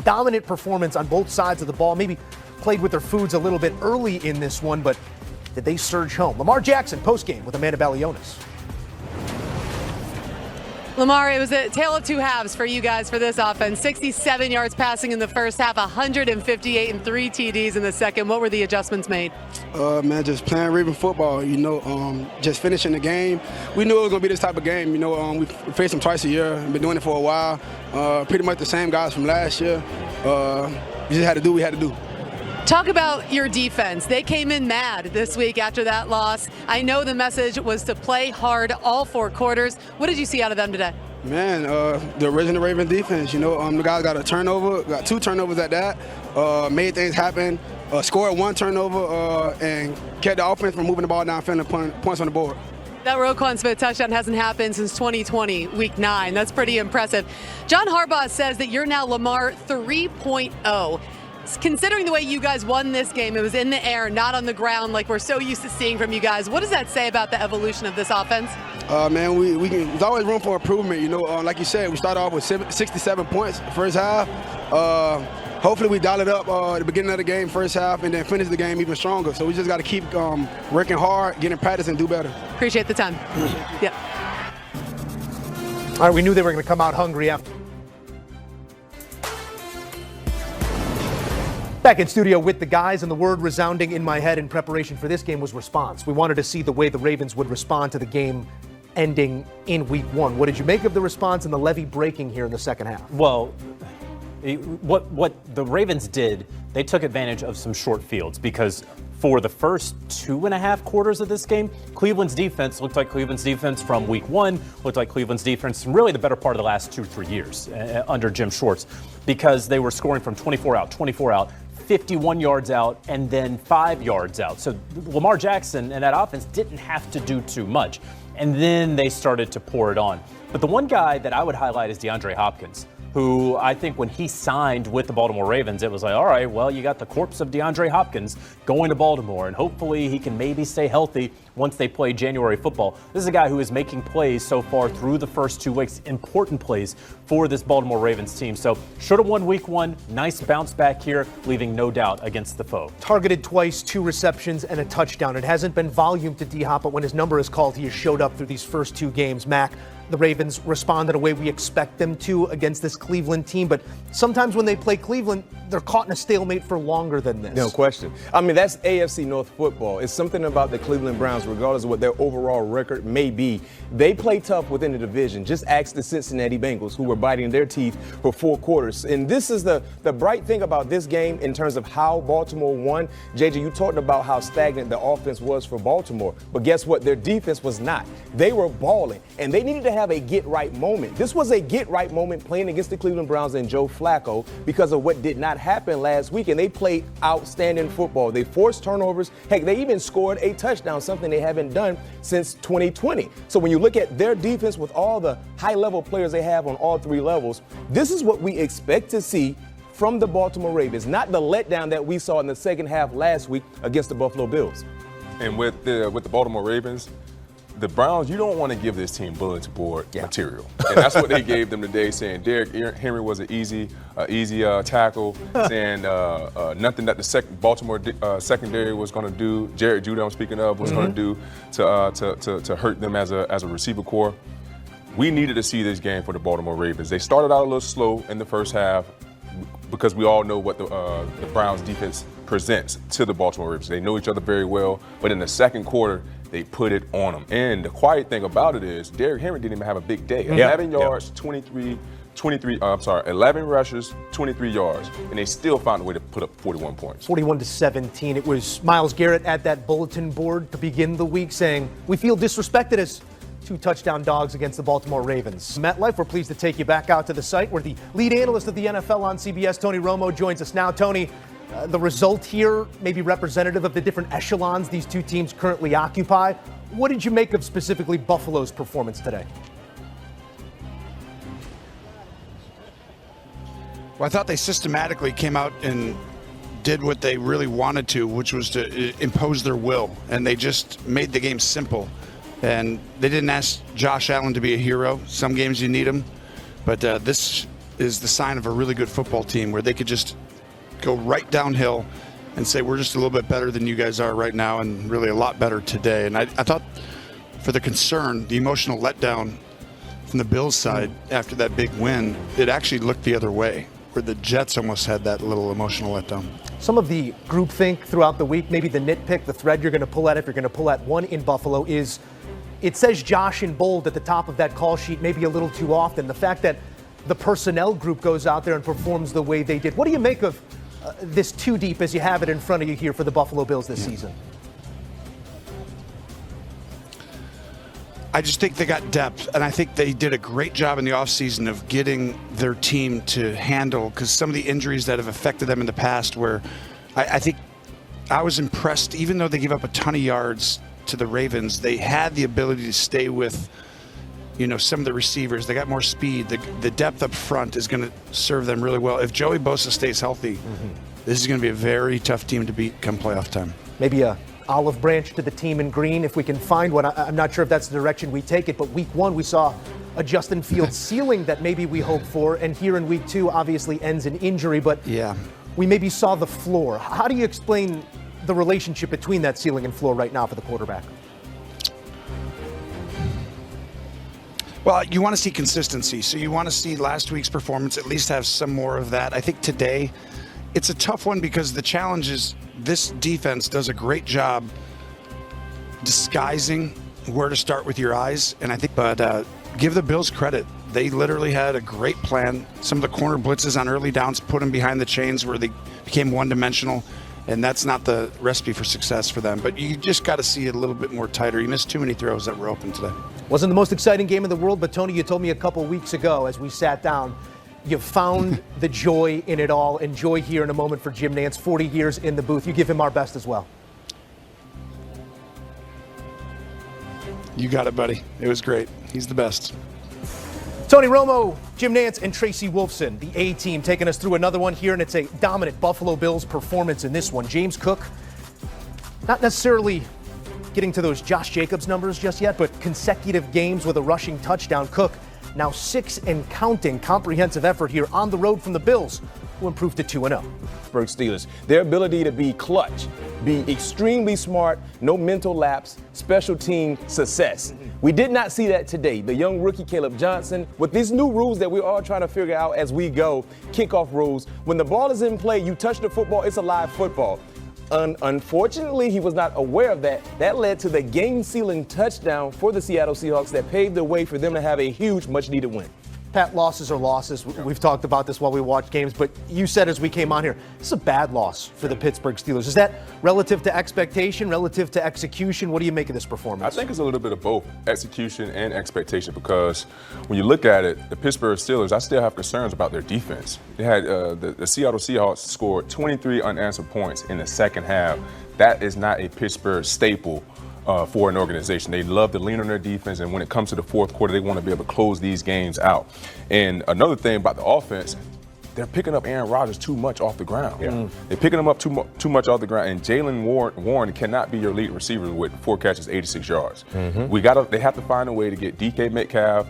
dominant performance on both sides of the ball. Maybe played with their foods a little bit early in this one, but did they surge home? Lamar Jackson postgame with Amanda Balionis. Lamar, it was a tale of two halves for you guys for this offense. 67 yards passing in the first half, 158 and 3 TDs in the second. What were the adjustments made? Man, just playing Raven football, just finishing the game. We knew it was going to be this type of game. We face them twice a year. We've been doing it for a while. Pretty much the same guys from last year. We just had to do what we had to do. Talk about your defense. They came in mad this week after that loss. I know the message was to play hard all 4 quarters. What did you see out of them today? Man, the original Ravens defense, the guys got a turnover, got 2 turnovers at that, made things happen, scored 1 turnover, and kept the offense from moving the ball downfield and points on the board. That Roquan Smith touchdown hasn't happened since 2020, week 9. That's pretty impressive. John Harbaugh says that you're now Lamar 3.0. Considering the way you guys won this game, it was in the air, not on the ground like we're so used to seeing from you guys. What does that say about the evolution of this offense? Man, there's always room for improvement. Like you said, we started off with 67 points first half. Hopefully we dial it up at the beginning of the game, first half, and then finish the game even stronger. So we just got to keep working hard, getting practice, and do better. Appreciate the time. Yep. All right, we knew they were going to come out hungry after. Back in studio with the guys, and the word resounding in my head in preparation for this game was response. We wanted to see the way the Ravens would respond to the game ending in week 1. What did you make of the response and the levee breaking here in the second half? Well, what the Ravens did, they took advantage of some short fields because for the first 2.5 quarters of this game, Cleveland's defense looked like Cleveland's defense from week 1, looked like Cleveland's defense from really the better part of the last 2-3 years under Jim Schwartz, because they were scoring from 24 out, 51 yards out, and then 5 yards out. So Lamar Jackson and that offense didn't have to do too much. And then they started to pour it on. But the one guy that I would highlight is DeAndre Hopkins, who I think when he signed with the Baltimore Ravens, it was like, all right, well, you got the corpse of DeAndre Hopkins going to Baltimore, and hopefully he can maybe stay healthy once they play January football. This is a guy who is making plays so far through the first 2 weeks, important plays for this Baltimore Ravens team. So should have won week 1, nice bounce back here, leaving no doubt against the foe. Targeted twice, 2 receptions, and a touchdown. It hasn't been volume to D-Hop, but when his number is called, he has showed up through these first 2 games. Mac, the Ravens responded the way we expect them to against this Cleveland team, but sometimes when they play Cleveland, they're caught in a stalemate for longer than this. No question. I mean, that's AFC North football. It's something about the Cleveland Browns, regardless of what their overall record may be. They play tough within the division. Just ask the Cincinnati Bengals, who were biting their teeth for 4 quarters. And this is the bright thing about this game in terms of how Baltimore won. JJ, you talked about how stagnant the offense was for Baltimore, but guess what? Their defense was not. They were balling, and they needed to have a get-right moment. This was a get-right moment playing against the Cleveland Browns and Joe Flacco because of what did not happen last week, and they played outstanding football. They forced turnovers. Heck, they even scored a touchdown, something they haven't done since 2020. So when you look at their defense with all the high-level players they have on all 3 levels, this is what we expect to see from the Baltimore Ravens, not the letdown that we saw in the second half last week against the Buffalo Bills. And with the Baltimore Ravens, the Browns, you don't want to give this team bulletin board material. And that's what they gave them today, saying Derrick Henry was an easy tackle, saying nothing that the Baltimore secondary was going to do, Jared Judy I'm speaking of, was going to do to hurt them as a receiver core. We needed to see this game for the Baltimore Ravens. They started out a little slow in the first half because we all know what the Browns defense presents to the Baltimore Ravens. They know each other very well, but in the second quarter, they put it on them. And the quiet thing about it is Derrick Henry didn't even have a big day. 11 yards, 11 rushes, 23 yards, and they still found a way to put up 41 points. 41-17. It was Myles Garrett at that bulletin board to begin the week saying, we feel disrespected as 2 touchdown dogs against the Baltimore Ravens. MetLife, we're pleased to take you back out to the site where the lead analyst of the NFL on CBS, Tony Romo, joins us now. Tony, the result here may be representative of the different echelons these 2 teams currently occupy. What did you make of specifically Buffalo's performance today? Well, I thought they systematically came out and did what they really wanted to, which was to impose their will, and they just made the game simple. And they didn't ask Josh Allen to be a hero. Some games you need him, but this is the sign of a really good football team, where they could just go right downhill and say, we're just a little bit better than you guys are right now, and really a lot better today. And I thought for the concern, the emotional letdown from the Bills side after that big win, it actually looked the other way, where the Jets almost had that little emotional letdown. Some of the groupthink throughout the week, maybe the nitpick, the thread you're going to pull at if you're going to pull at one in Buffalo is it says Josh in bold at the top of that call sheet maybe a little too often. The fact that the personnel group goes out there and performs the way they did. What do you make of this too deep as you have it in front of you here for the Buffalo Bills this season? I just think they got depth, and I think they did a great job in the offseason of getting their team to handle, because some of the injuries that have affected them in the past, where I think I was impressed, even though they gave up a ton of yards to the Ravens, they had the ability to stay with, some of the receivers. They got more speed. The depth up front is going to serve them really well. If Joey Bosa stays healthy, this is going to be a very tough team to beat come playoff time. Maybe a olive branch to the team in green if we can find one. I'm not sure if that's the direction we take it, but week one we saw a Justin Fields ceiling that maybe we hoped for, and here in week two obviously ends in injury, but we maybe saw the floor. How do you explain the relationship between that ceiling and floor right now for the quarterback? Well, you want to see consistency, so you want to see last week's performance at least have some more of that. I think today it's a tough one, because the challenge is this defense does a great job disguising where to start with your eyes. And I think, but give the Bills credit. They literally had a great plan. Some of the corner blitzes on early downs put them behind the chains where they became one-dimensional. And that's not the recipe for success for them. But you just got to see it a little bit more tighter. You missed too many throws that were open today. Wasn't the most exciting game in the world, but Tony, you told me a couple weeks ago as we sat down, you found the joy in it all, and joy here in a moment for Jim Nantz, 40 years in the booth. You give him our best as well. You got it, buddy. It was great. He's the best. Tony Romo, Jim Nantz, and Tracy Wolfson, the A-team, taking us through another one here, and it's a dominant Buffalo Bills performance in this one. James Cook, not necessarily getting to those Josh Jacobs numbers just yet, but consecutive games with a rushing touchdown. Cook, now 6 and counting. Comprehensive effort here on the road from the Bills, who improved to 2-0. Pittsburgh Steelers, their ability to be clutch, be extremely smart, no mental lapse, special team success. We did not see that today. The young rookie Caleb Johnson, with these new rules that we're all trying to figure out as we go, kickoff rules. When the ball is in play, you touch the football, it's a live football. Unfortunately, he was not aware of that. That led to the game-sealing touchdown for the Seattle Seahawks that paved the way for them to have a huge, much-needed win. Pat, losses are losses. We've talked about this while we watched games, but you said as we came on here, this is a bad loss for the Pittsburgh Steelers. Is that relative to expectation, relative to execution? What do you make of this performance? I think it's a little bit of both, execution and expectation, because when you look at it, the Pittsburgh Steelers, I still have concerns about their defense. They had the Seattle Seahawks scored 23 unanswered points in the second half. That is not a Pittsburgh staple for an organization. They love to lean on their defense, and when it comes to the fourth quarter, they want to be able to close these games out. And another thing about the offense, they're picking up Aaron Rodgers too much off the ground. They're picking him up too much off the ground, and Jaylen Warren cannot be your lead receiver with 4 catches, 86 yards. They have to find a way to get DK Metcalf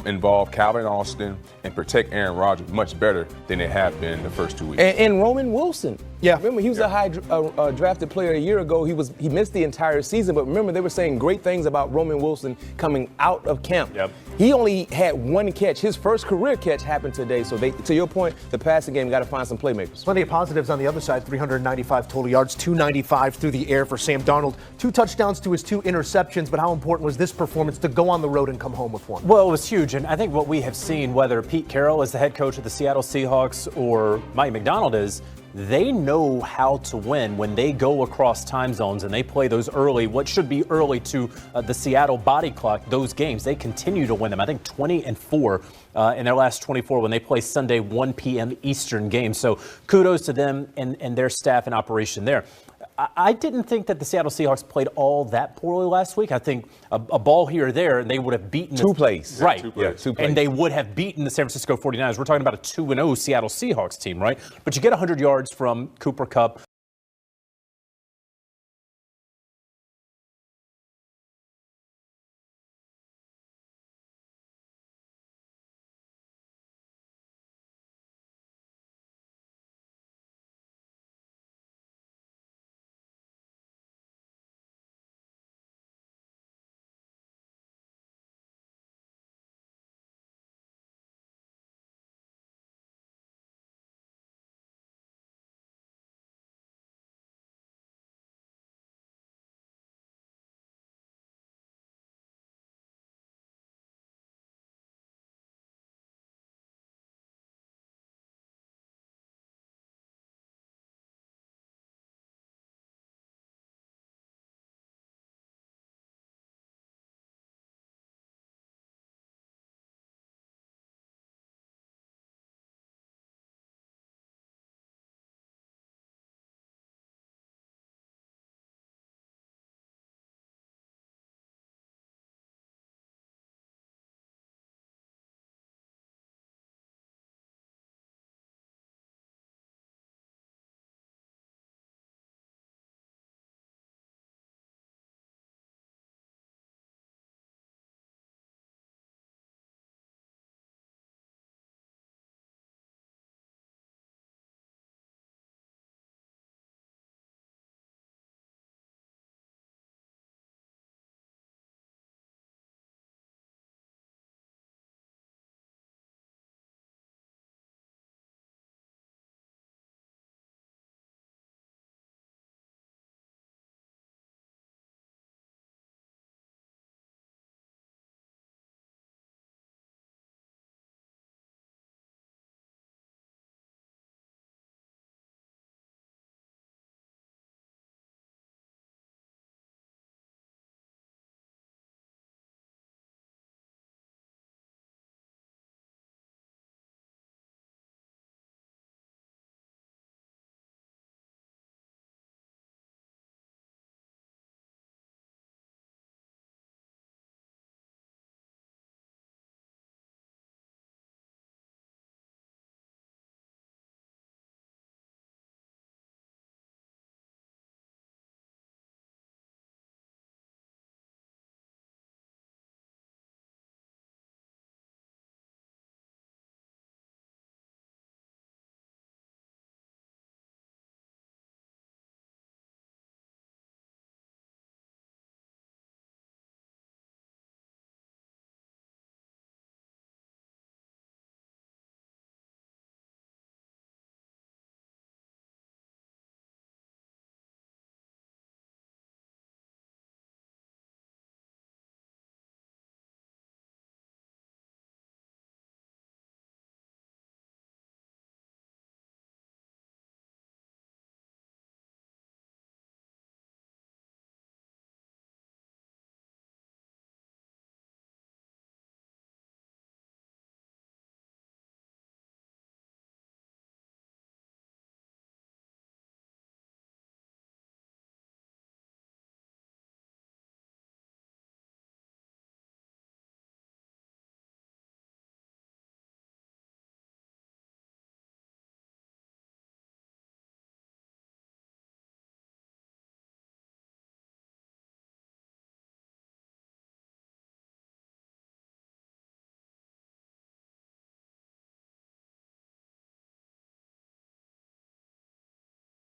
involved, Calvin Austin, and protect Aaron Rodgers much better than they have been the first 2 weeks. And Roman Wilson. Yeah. Remember, he was a high drafted player a year ago. He missed the entire season, but remember, they were saying great things about Roman Wilson coming out of camp. He only had 1 catch. His first career catch happened today. So to your point, the passing game got to find some playmakers. Plenty of positives on the other side. 395 total yards, 295 through the air for Sam Darnold. 2 touchdowns to his 2 interceptions. But how important was this performance to go on the road and come home with 1? Well, it was huge. And I think what we have seen, whether Pete Carroll is the head coach of the Seattle Seahawks or Mike McDonald is, they know how to win when they go across time zones and they play those early, what should be early to the Seattle body clock, those games. They continue to win them. I think 20-4 in their last 24 when they play Sunday 1 p.m. Eastern games. So kudos to them and their staff and operation there. I didn't think that the Seattle Seahawks played all that poorly last week. I think a ball here or there, and they would have beaten 2 plays. Right. 2 plays. 2 plays. And they would have beaten the San Francisco 49ers. We're talking about a 2-0 Seattle Seahawks team, right? But you get 100 yards from Cooper Kupp,